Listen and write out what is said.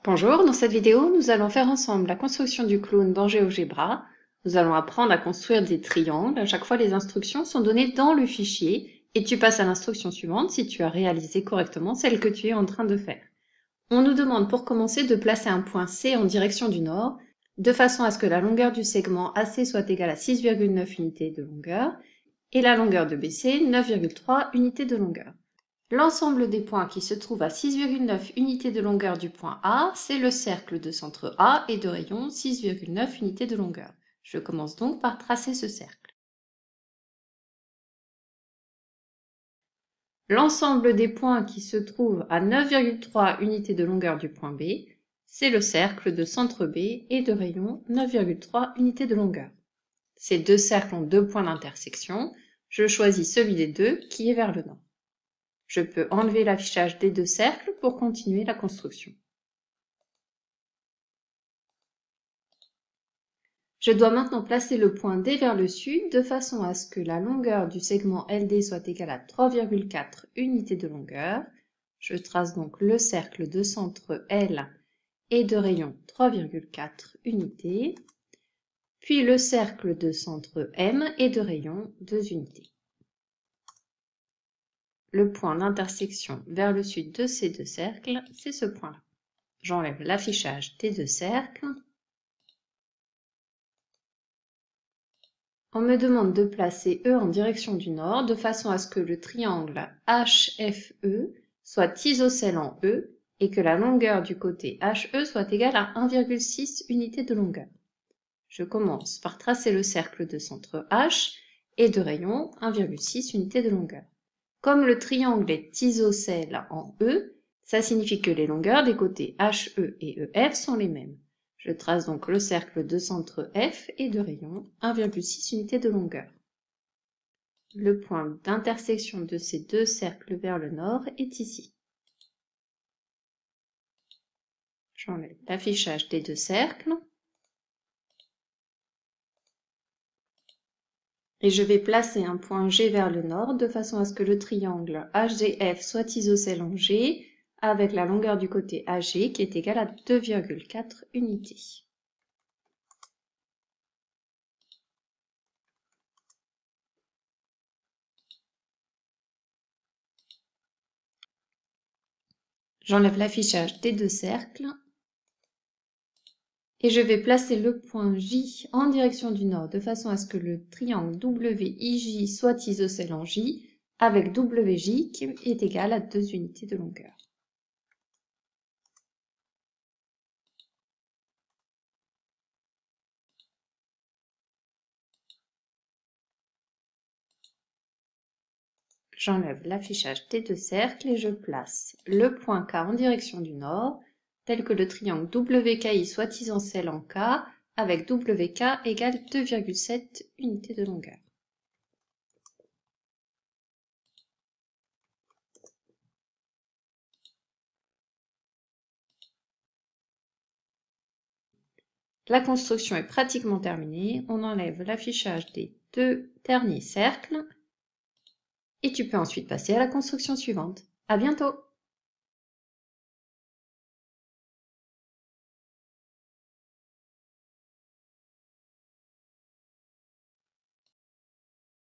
Bonjour, dans cette vidéo, nous allons faire ensemble la construction du clown dans GeoGebra. Nous allons apprendre à construire des triangles. À chaque fois, les instructions sont données dans le fichier et tu passes à l'instruction suivante si tu as réalisé correctement celle que tu es en train de faire. On nous demande pour commencer de placer un point C en direction du nord, de façon à ce que la longueur du segment AC soit égale à 6,9 unités de longueur et la longueur de BC 9,3 unités de longueur. L'ensemble des points qui se trouvent à 6,9 unités de longueur du point A, c'est le cercle de centre A et de rayon 6,9 unités de longueur. Je commence donc par tracer ce cercle. L'ensemble des points qui se trouvent à 9,3 unités de longueur du point B, c'est le cercle de centre B et de rayon 9,3 unités de longueur. Ces deux cercles ont deux points d'intersection. Je choisis celui des deux qui est vers le nord. Je peux enlever l'affichage des deux cercles pour continuer la construction. Je dois maintenant placer le point D vers le sud de façon à ce que la longueur du segment LD soit égale à 3,4 unités de longueur. Je trace donc le cercle de centre L et de rayon 3,4 unités, puis le cercle de centre M et de rayon 2 unités. Le point d'intersection vers le sud de ces deux cercles, c'est ce point-là. J'enlève l'affichage des deux cercles. On me demande de placer E en direction du nord de façon à ce que le triangle HFE soit isocèle en E et que la longueur du côté HE soit égale à 1,6 unités de longueur. Je commence par tracer le cercle de centre H et de rayon 1,6 unités de longueur. Comme le triangle est isocèle en E, ça signifie que les longueurs des côtés HE et EF sont les mêmes. Je trace donc le cercle de centre F et de rayon 1,6 unités de longueur. Le point d'intersection de ces deux cercles vers le nord est ici. J'enlève l'affichage des deux cercles. Et je vais placer un point G vers le nord de façon à ce que le triangle HGF soit isocèle en G avec la longueur du côté AG qui est égale à 2,4 unités. J'enlève l'affichage des deux cercles et je vais placer le point J en direction du nord de façon à ce que le triangle WIJ soit isocèle en J avec WJ qui est égal à 2 unités de longueur. J'enlève l'affichage des deux cercles et je place le point K en direction du nord, tel que le triangle WKI soit isocèle en K, avec WK égale 2,7 unités de longueur. La construction est pratiquement terminée. On enlève l'affichage des deux derniers cercles et tu peux ensuite passer à la construction suivante. À bientôt!